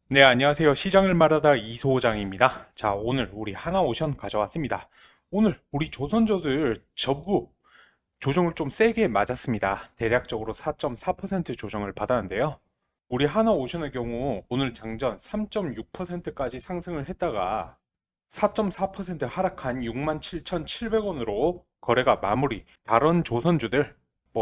네, 안녕하세요. 시장을 말하다 이소장입니다. 자, 오늘 우리 하나오션 가져왔습니다. 오늘 우리 조선주들 전부 조정을 좀 세게 맞았습니다. 대략적으로 4.4% 조정을 받았는데요. 우리 하나오션의 경우 오늘 장전 3.6%까지 상승을 했다가 4.4% 하락한 67,700원으로 거래가 마무리. 다른 조선주들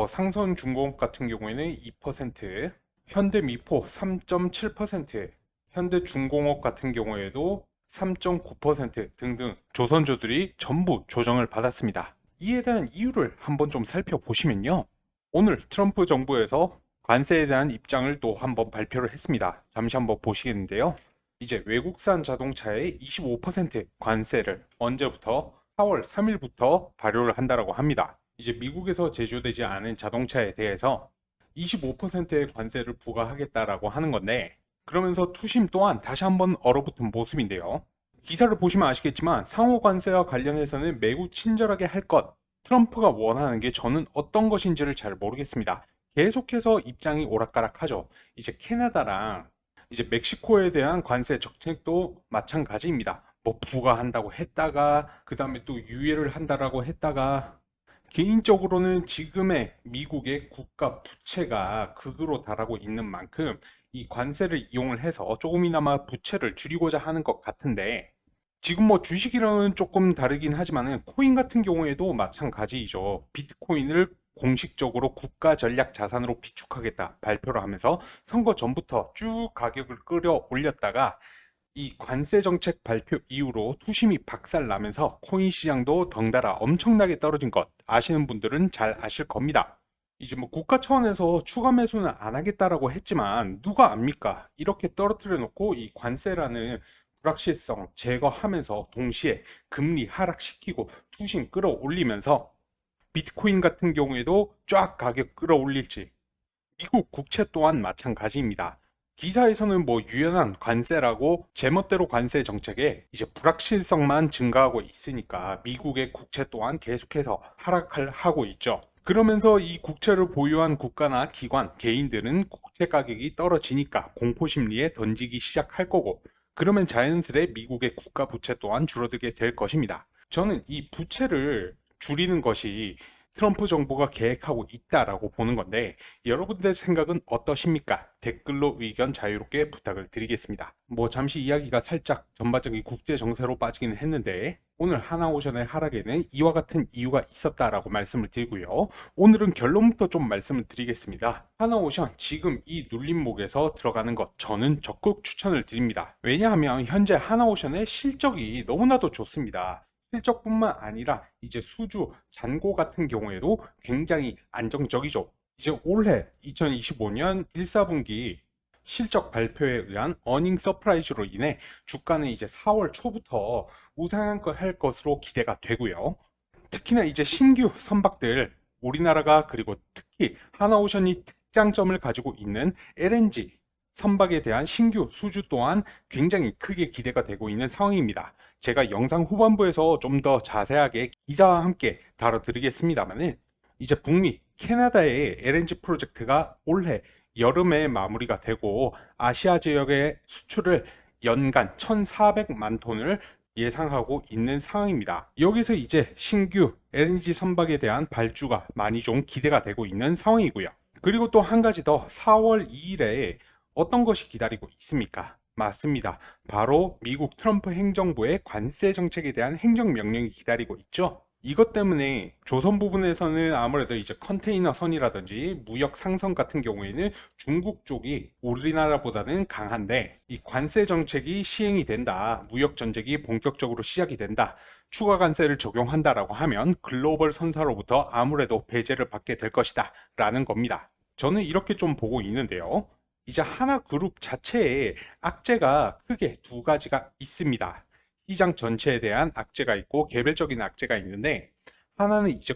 상선중공업 같은 경우에는 2%, 현대미포 3.7%, 현대중공업 같은 경우에도 3.9% 등등 조선주들이 전부 조정을 받았습니다. 이에 대한 이유를 한번 좀 살펴보시면요. 오늘 트럼프 정부에서 관세에 대한 입장을 또 한번 발표를 했습니다. 잠시 한번 보시겠는데요. 이제 외국산 자동차에 25% 관세를 언제부터? 4월 3일부터 발효를 한다라고 합니다. 이제 미국에서 제조되지 않은 자동차에 대해서 25%의 관세를 부과하겠다라고 하는 건데, 그러면서 투심 또한 다시 한번 얼어붙은 모습인데요. 기사를 보시면 아시겠지만 상호 관세와 관련해서는 매우 친절하게 할 것, 트럼프가 원하는 게 저는 어떤 것인지를 잘 모르겠습니다. 계속해서 입장이 오락가락하죠. 이제 캐나다랑 이제 멕시코에 대한 관세 정책도 마찬가지입니다. 부과한다고 했다가 그 다음에 또 유예를 한다라고 했다가, 개인적으로는 지금의 미국의 국가 부채가 극으로 달하고 있는 만큼 이 관세를 이용을 해서 조금이나마 부채를 줄이고자 하는 것 같은데, 지금 주식이랑은 조금 다르긴 하지만은 코인 같은 경우에도 마찬가지이죠. 비트코인을 공식적으로 국가 전략 자산으로 비축하겠다 발표를 하면서 선거 전부터 쭉 가격을 끌어올렸다가 이 관세 정책 발표 이후로 투심이 박살나면서 코인 시장도 덩달아 엄청나게 떨어진 것 아시는 분들은 잘 아실 겁니다. 이제 국가 차원에서 추가 매수는 안 하겠다라고 했지만 누가 압니까? 이렇게 떨어뜨려 놓고 이 관세라는 불확실성 제거하면서 동시에 금리 하락시키고 투심 끌어올리면서 비트코인 같은 경우에도 쫙 가격 끌어올릴지, 미국 국채 또한 마찬가지입니다. 기사에서는 유연한 관세라고 제멋대로 관세 정책에 이제 불확실성만 증가하고 있으니까 미국의 국채 또한 계속해서 하락을 하고 있죠. 그러면서 이 국채를 보유한 국가나 기관, 개인들은 국채 가격이 떨어지니까 공포심리에 던지기 시작할 거고, 그러면 자연스레 미국의 국가 부채 또한 줄어들게 될 것입니다. 저는 이 부채를 줄이는 것이 트럼프 정부가 계획하고 있다라고 보는 건데, 여러분들 생각은 어떠십니까? 댓글로 의견 자유롭게 부탁을 드리겠습니다. 잠시 이야기가 살짝 전반적인 국제 정세로 빠지기는 했는데, 오늘 하나오션의 하락에는 이와 같은 이유가 있었다라고 말씀을 드리고요. 오늘은 결론부터 좀 말씀을 드리겠습니다. 하나오션 지금 이 눌림목에서 들어가는 것 저는 적극 추천을 드립니다. 왜냐하면 현재 하나오션의 실적이 너무나도 좋습니다. 실적뿐만 아니라 이제 수주, 잔고 같은 경우에도 굉장히 안정적이죠. 이제 올해 2025년 1, 4분기 실적 발표에 의한 어닝 서프라이즈로 인해 주가는 이제 4월 초부터 우상향할 것으로 기대가 되고요. 특히나 이제 신규 선박들, 우리나라가 그리고 특히 하나오션이 특장점을 가지고 있는 LNG 선박에 대한 신규 수주 또한 굉장히 크게 기대가 되고 있는 상황입니다. 제가 영상 후반부에서 좀 더 자세하게 기사와 함께 다뤄드리겠습니다만은, 이제 북미 캐나다의 LNG 프로젝트가 올해 여름에 마무리가 되고 아시아 지역의 수출을 연간 1,400만 톤을 예상하고 있는 상황입니다. 여기서 이제 신규 LNG 선박에 대한 발주가 많이 좀 기대가 되고 있는 상황이고요. 그리고 또 한 가지 더, 4월 2일에 어떤 것이 기다리고 있습니까? 맞습니다. 바로 미국 트럼프 행정부의 관세 정책에 대한 행정명령이 기다리고 있죠. 이것 때문에 조선 부분에서는 아무래도 이제 컨테이너 선이라든지 무역 상선 같은 경우에는 중국 쪽이 우리나라보다는 강한데, 이 관세 정책이 시행이 된다, 무역 전쟁이 본격적으로 시작이 된다, 추가 관세를 적용한다라고 하면 글로벌 선사로부터 아무래도 배제를 받게 될 것이다 라는 겁니다. 저는 이렇게 좀 보고 있는데요. 이제 하나 그룹 자체에 악재가 크게 두 가지가 있습니다. 시장 전체에 대한 악재가 있고 개별적인 악재가 있는데, 하나는 이제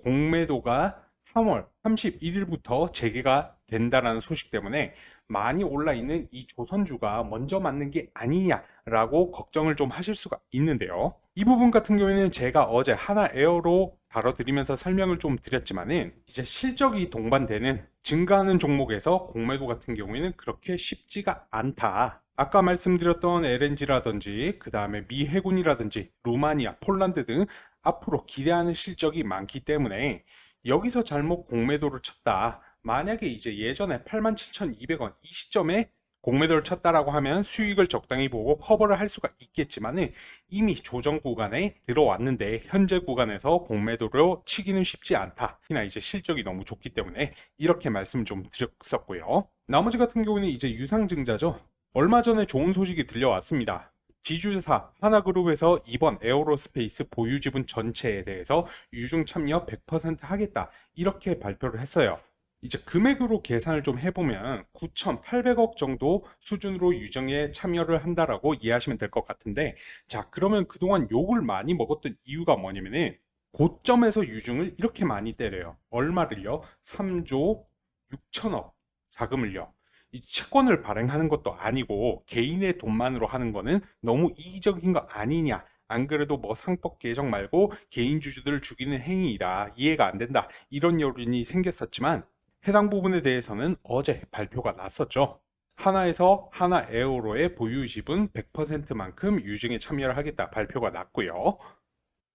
공매도가 3월 31일부터 재개가 된다라는 소식 때문에 많이 올라 있는 이 조선주가 먼저 맞는 게 아니냐라고 걱정을 좀 하실 수가 있는데요. 이 부분 같은 경우에는 제가 어제 하나에어로 다뤄드리면서 설명을 좀 드렸지만은 이제 실적이 동반되는 증가하는 종목에서 공매도 같은 경우에는 그렇게 쉽지가 않다. 아까 말씀드렸던 LNG라든지 그 다음에 미 해군이라든지 루마니아, 폴란드 등 앞으로 기대하는 실적이 많기 때문에 여기서 잘못 공매도를 쳤다. 만약에 이제 예전에 87,200원 이 시점에 공매도를 쳤다라고 하면 수익을 적당히 보고 커버를 할 수가 있겠지만은 이미 조정 구간에 들어왔는데 현재 구간에서 공매도로 치기는 쉽지 않다. 특히나 이제 실적이 너무 좋기 때문에 이렇게 말씀을 좀 드렸었고요. 나머지 같은 경우는 이제 유상증자죠. 얼마 전에 좋은 소식이 들려왔습니다. 지주사 하나그룹에서 이번 에어로스페이스 보유 지분 전체에 대해서 유중 참여 100% 하겠다 이렇게 발표를 했어요. 이제 금액으로 계산을 좀 해보면 9,800억 정도 수준으로 유정에 참여를 한다라고 이해하시면 될 것 같은데, 자 그러면 그동안 욕을 많이 먹었던 이유가 뭐냐면은 고점에서 유중을 이렇게 많이 때려요. 얼마를요? 3조 6천억 자금을요. 이 채권을 발행하는 것도 아니고 개인의 돈만으로 하는 거는 너무 이기적인 거 아니냐. 안 그래도 뭐 상법 개정 말고 개인 주주들을 죽이는 행위이다. 이해가 안 된다. 이런 여론이 생겼었지만 해당 부분에 대해서는 어제 발표가 났었죠. 하나에서 하나에어로의 보유 지분 100%만큼 유증에 참여를 하겠다 발표가 났고요.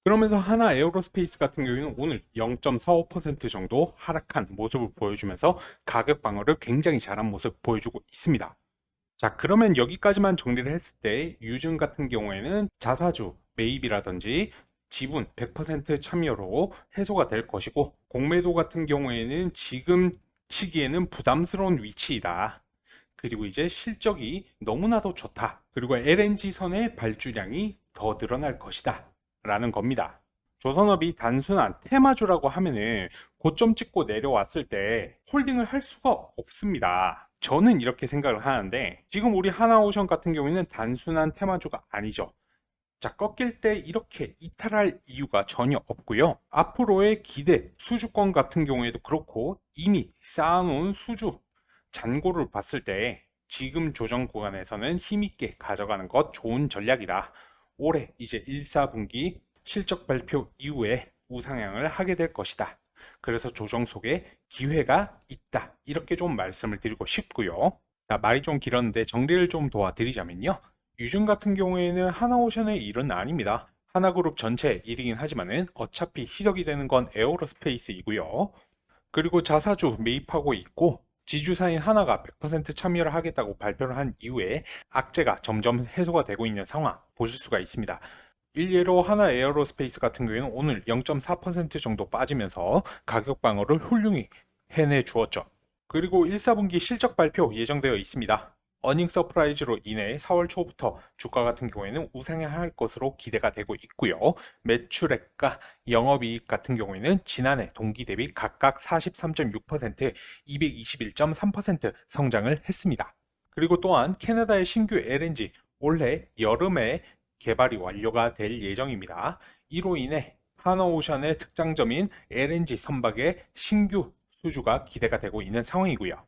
그러면서 하나 에어로스페이스 같은 경우에는 오늘 0.45% 정도 하락한 모습을 보여주면서 가격 방어를 굉장히 잘한 모습 보여주고 있습니다. 자, 그러면 여기까지만 정리를 했을 때 유증 같은 경우에는 자사주 매입이라든지 지분 100% 참여로 해소가 될 것이고, 공매도 같은 경우에는 지금 시기에는 부담스러운 위치이다. 그리고 이제 실적이 너무나도 좋다. 그리고 LNG 선의 발주량이 더 늘어날 것이다. 라는 겁니다. 조선업이 단순한 테마주라고 하면은 고점 찍고 내려왔을 때 홀딩을 할 수가 없습니다. 저는 이렇게 생각을 하는데 지금 우리 하나오션 같은 경우에는 단순한 테마주가 아니죠. 자, 꺾일 때 이렇게 이탈할 이유가 전혀 없고요. 앞으로의 기대, 수주권 같은 경우에도 그렇고 이미 쌓아놓은 수주 잔고를 봤을 때 지금 조정 구간에서는 힘있게 가져가는 것 좋은 전략이다. 올해 이제 1, 4분기 실적 발표 이후에 우상향을 하게 될 것이다. 그래서 조정 속에 기회가 있다. 이렇게 좀 말씀을 드리고 싶고요. 자, 말이 좀 길었는데 정리를 좀 도와드리자면요. 유증 같은 경우에는 하나오션의 일은 아닙니다. 하나그룹 전체 일이긴 하지만은 어차피 희석이 되는 건 에어로스페이스이고요. 그리고 자사주 매입하고 있고 지주사인 하나가 100% 참여를 하겠다고 발표를 한 이후에 악재가 점점 해소가 되고 있는 상황 보실 수가 있습니다. 일례로 하나 에어로스페이스 같은 경우에는 오늘 0.4% 정도 빠지면서 가격 방어를 훌륭히 해내 주었죠. 그리고 1, 4분기 실적 발표 예정되어 있습니다. 어닝 서프라이즈로 인해 4월 초부터 주가 같은 경우에는 우상향할 것으로 기대가 되고 있고요. 매출액과 영업이익 같은 경우에는 지난해 동기 대비 각각 43.6%, 221.3% 성장을 했습니다. 그리고 또한 캐나다의 신규 LNG 올해 여름에 개발이 완료가 될 예정입니다. 이로 인해 하나오션의 특장점인 LNG 선박의 신규 수주가 기대가 되고 있는 상황이고요.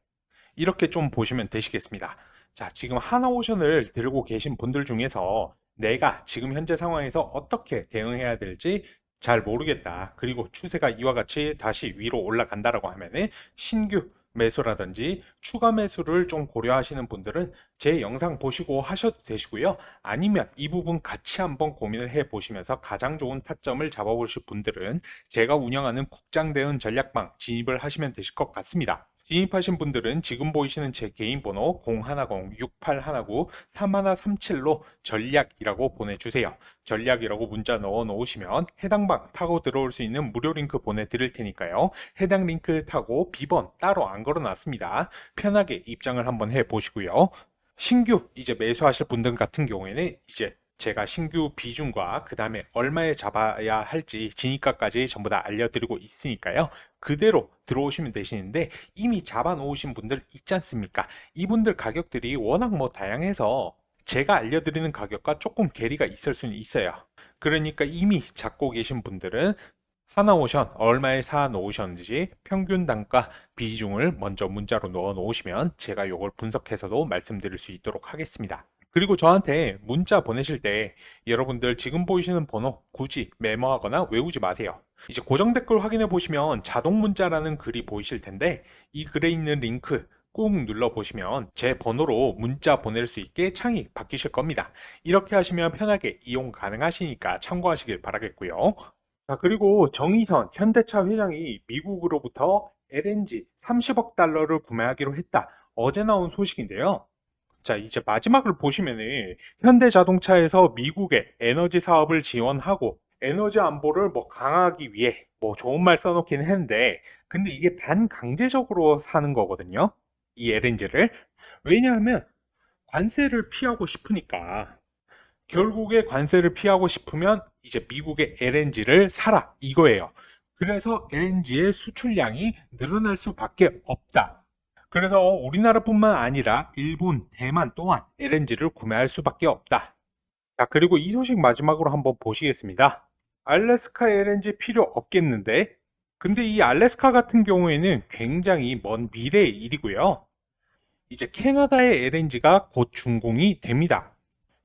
이렇게 좀 보시면 되시겠습니다. 자, 지금 하나오션을 들고 계신 분들 중에서 내가 지금 현재 상황에서 어떻게 대응해야 될지 잘 모르겠다. 그리고 추세가 이와 같이 다시 위로 올라간다라고 하면은 신규 매수라든지 추가 매수를 좀 고려하시는 분들은 제 영상 보시고 하셔도 되시고요. 아니면 이 부분 같이 한번 고민을 해 보시면서 가장 좋은 타점을 잡아보실 분들은 제가 운영하는 국장대응 전략방 진입을 하시면 되실 것 같습니다. 진입하신 분들은 지금 보이시는 제 개인 번호 010-6819-3137로 전략이라고 보내주세요. 전략이라고 문자 넣어 놓으시면 해당 방 타고 들어올 수 있는 무료 링크 보내드릴 테니까요. 해당 링크 타고 비번 따로 안 걸어놨습니다. 편하게 입장을 한번 해보시고요. 신규 이제 매수하실 분들 같은 경우에는 이제 제가 신규 비중과 그 다음에 얼마에 잡아야 할지 진입가까지 전부 다 알려드리고 있으니까요. 그대로 들어오시면 되시는데 이미 잡아 놓으신 분들 있지 않습니까? 이분들 가격들이 워낙 뭐 다양해서 제가 알려드리는 가격과 조금 괴리가 있을 수는 있어요. 그러니까 이미 잡고 계신 분들은 하나오션 얼마에 사 놓으셨는지 평균 단가 비중을 먼저 문자로 넣어 놓으시면 제가 이걸 분석해서도 말씀드릴 수 있도록 하겠습니다. 그리고 저한테 문자 보내실 때 여러분들 지금 보이시는 번호 굳이 메모하거나 외우지 마세요. 이제 고정 댓글 확인해 보시면 자동 문자라는 글이 보이실 텐데 이 글에 있는 링크 꾹 눌러 보시면 제 번호로 문자 보낼 수 있게 창이 바뀌실 겁니다. 이렇게 하시면 편하게 이용 가능하시니까 참고하시길 바라겠고요. 자, 그리고 정의선 현대차 회장이 미국으로부터 LNG 30억 달러를 구매하기로 했다. 어제 나온 소식인데요. 자, 이제 마지막을 보시면은 현대자동차에서 미국의 에너지 사업을 지원하고 에너지 안보를 뭐 강화하기 위해 뭐 좋은 말 써놓긴 했는데 근데 이게 반강제적으로 사는 거거든요. 이 LNG를. 왜냐하면 관세를 피하고 싶으니까. 결국에 관세를 피하고 싶으면 이제 미국의 LNG를 사라 이거예요. 그래서 LNG의 수출량이 늘어날 수밖에 없다. 그래서 우리나라뿐만 아니라 일본, 대만 또한 LNG를 구매할 수밖에 없다. 자, 그리고 이 소식 마지막으로 한번 보시겠습니다. 알래스카 LNG 필요 없겠는데? 근데 이 알래스카 같은 경우에는 굉장히 먼 미래의 일이고요. 이제 캐나다의 LNG가 곧 준공이 됩니다.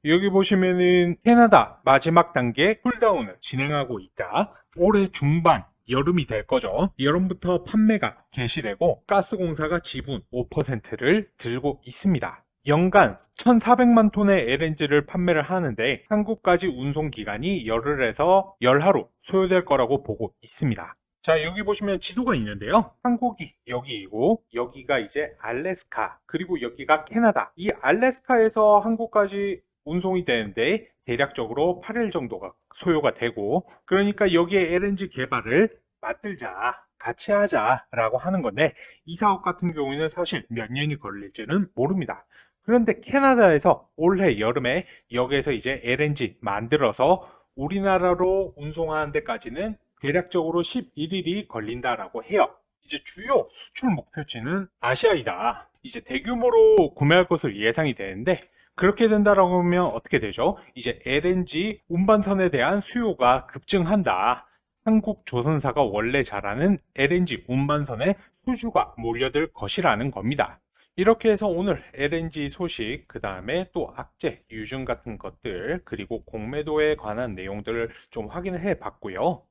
여기 보시면은 캐나다 마지막 단계 쿨다운을 진행하고 있다. 올해 중반 여름이 될 거죠. 여름부터 판매가 개시되고 가스공사가 지분 5%를 들고 있습니다. 연간 1,400만 톤의 LNG를 판매를 하는데 한국까지 운송 기간이 열흘에서 열하루 소요될 거라고 보고 있습니다. 자, 여기 보시면 지도가 있는데요. 한국이 여기이고 여기가 이제 알래스카 그리고 여기가 캐나다. 이 알래스카에서 한국까지 운송이 되는데 대략적으로 8일 정도가 소요가 되고 그러니까 여기에 LNG 개발을 만들자 같이 하자라고 하는 건데 이 사업 같은 경우에는 사실 몇 년이 걸릴지는 모릅니다. 그런데 캐나다에서 올해 여름에 여기에서 이제 LNG 만들어서 우리나라로 운송하는 데까지는 대략적으로 11일이 걸린다라고 해요. 이제 주요 수출 목표지는 아시아이다. 이제 대규모로 구매할 것으로 예상이 되는데 그렇게 된다라고 하면 어떻게 되죠? 이제 LNG 운반선에 대한 수요가 급증한다. 한국 조선사가 원래 잘하는 LNG 운반선에 수주가 몰려들 것이라는 겁니다. 이렇게 해서 오늘 LNG 소식, 그 다음에 또 악재, 유증 같은 것들, 그리고 공매도에 관한 내용들을 좀 확인을 해 봤고요.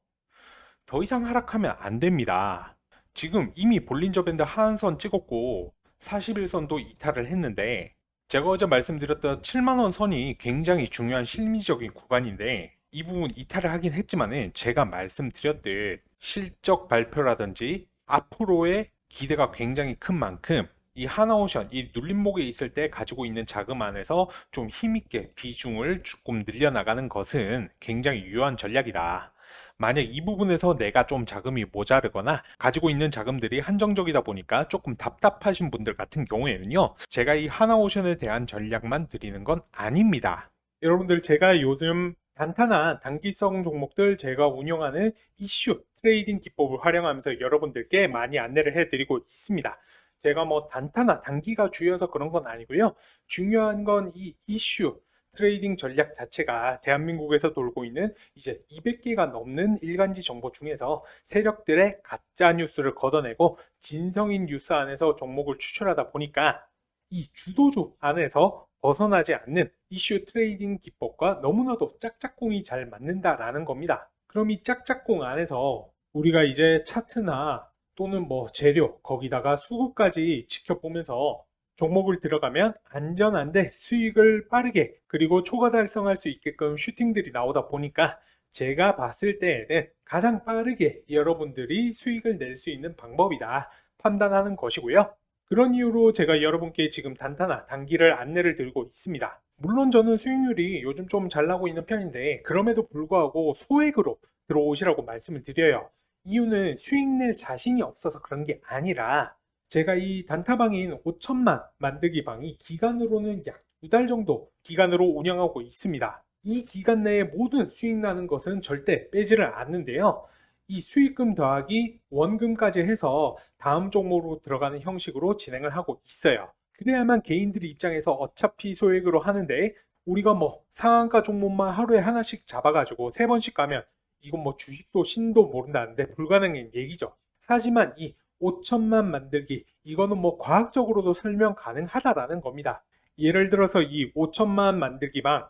더 이상 하락하면 안 됩니다. 지금 이미 볼린저 밴드 하한선 찍었고 41선도 이탈을 했는데 제가 어제 말씀드렸던 7만원 선이 굉장히 중요한 심리적인 구간인데 이 부분 이탈을 하긴 했지만은 제가 말씀드렸듯 실적 발표라든지 앞으로의 기대가 굉장히 큰 만큼 이 하나오션, 이 눌림목에 있을 때 가지고 있는 자금 안에서 좀 힘있게 비중을 조금 늘려나가는 것은 굉장히 유효한 전략이다. 만약 이 부분에서 내가 좀 자금이 모자르거나 가지고 있는 자금들이 한정적이다 보니까 조금 답답하신 분들 같은 경우에는요, 제가 이 하나오션에 대한 전략만 드리는 건 아닙니다. 여러분들 제가 요즘 단타나 단기성 종목들 제가 운영하는 이슈 트레이딩 기법을 활용하면서 여러분들께 많이 안내를 해드리고 있습니다. 제가 뭐 단타나 단기가 주여서 그런 건 아니고요. 중요한 건 이 이슈 트레이딩 전략 자체가 대한민국에서 돌고 있는 이제 200개가 넘는 일간지 정보 중에서 세력들의 가짜 뉴스를 걷어내고 진성인 뉴스 안에서 종목을 추출하다 보니까 이 주도주 안에서 벗어나지 않는 이슈 트레이딩 기법과 너무나도 짝짝꿍이 잘 맞는다라는 겁니다. 그럼 이 짝짝꿍 안에서 우리가 이제 차트나 또는 뭐 재료 거기다가 수급까지 지켜보면서 종목을 들어가면 안전한데 수익을 빠르게 그리고 초과 달성할 수 있게끔 슈팅들이 나오다 보니까 제가 봤을 때에는 가장 빠르게 여러분들이 수익을 낼 수 있는 방법이다 판단하는 것이고요. 그런 이유로 제가 여러분께 지금 단타나 단기를 안내를 드리고 있습니다. 물론 저는 수익률이 요즘 좀 잘 나고 있는 편인데 그럼에도 불구하고 소액으로 들어오시라고 말씀을 드려요. 이유는 수익 낼 자신이 없어서 그런 게 아니라 제가 이 단타방인 5천만 만들기 방이 기간으로는 약 2달 정도 기간으로 운영하고 있습니다. 이 기간 내에 모든 수익 나는 것은 절대 빼지를 않는데요. 이 수익금 더하기 원금까지 해서 다음 종목으로 들어가는 형식으로 진행을 하고 있어요. 그래야만 개인들 입장에서 어차피 소액으로 하는데 우리가 뭐 상한가 종목만 하루에 하나씩 잡아가지고 3번씩 가면 이건 뭐 주식도 신도 모른다는데 불가능한 얘기죠. 하지만 이 5천만 만들기, 이거는 뭐 과학적으로도 설명 가능하다라는 겁니다. 예를 들어서 이 5천만 만들기방,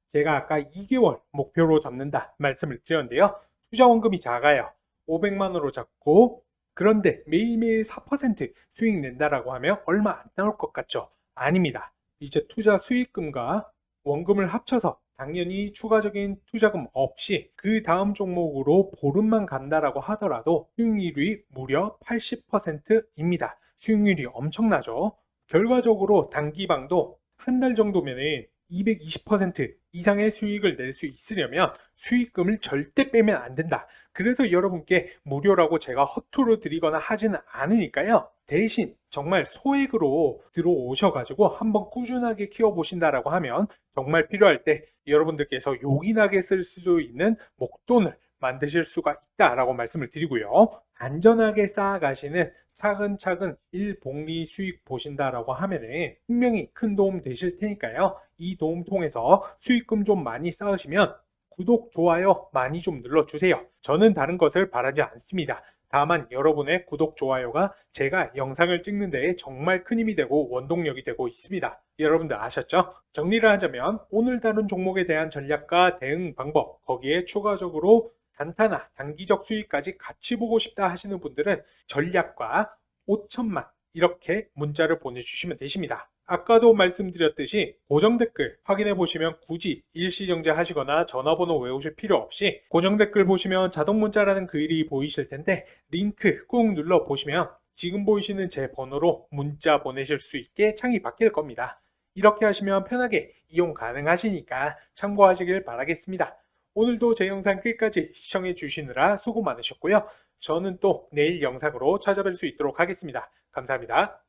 제가 아까 2개월 목표로 잡는다 말씀을 드렸는데요. 투자 원금이 작아요. 500만 원으로 잡고, 그런데 매일매일 4% 수익 낸다라고 하면 얼마 안 나올 것 같죠? 아닙니다. 이제 투자 수익금과 원금을 합쳐서 당연히 추가적인 투자금 없이 그 다음 종목으로 보름만 간다라고 하더라도 수익률이 무려 80%입니다. 수익률이 엄청나죠? 결과적으로 단기방도 한 달 정도면은 220% 이상의 수익을 낼 수 있으려면 수익금을 절대 빼면 안 된다. 그래서 여러분께 무료라고 제가 허투루 드리거나 하지는 않으니까요. 대신 정말 소액으로 들어오셔가지고 한번 꾸준하게 키워보신다라고 하면 정말 필요할 때 여러분들께서 요긴하게 쓸 수 있는 목돈을 만드실 수가 있다라고 말씀을 드리고요. 안전하게 쌓아가시는 차근차근 일복리 수익 보신다라고 하면은 분명히 큰 도움 되실 테니까요. 이 도움 통해서 수익금 좀 많이 쌓으시면 구독, 좋아요 많이 좀 눌러주세요. 저는 다른 것을 바라지 않습니다. 다만 여러분의 구독, 좋아요가 제가 영상을 찍는 데에 정말 큰 힘이 되고 원동력이 되고 있습니다. 여러분들 아셨죠? 정리를 하자면 오늘 다룬 종목에 대한 전략과 대응 방법, 거기에 추가적으로 단타나 단기적 수익까지 같이 보고 싶다 하시는 분들은 전략과 5천만 이렇게 문자를 보내주시면 되십니다. 아까도 말씀드렸듯이 고정 댓글 확인해 보시면 굳이 일시정지 하시거나 전화번호 외우실 필요 없이 고정 댓글 보시면 자동 문자라는 글이 보이실 텐데 링크 꾹 눌러 보시면 지금 보이시는 제 번호로 문자 보내실 수 있게 창이 바뀔 겁니다. 이렇게 하시면 편하게 이용 가능하시니까 참고하시길 바라겠습니다. 오늘도 제 영상 끝까지 시청해 주시느라 수고 많으셨고요. 저는 또 내일 영상으로 찾아뵐 수 있도록 하겠습니다. 감사합니다.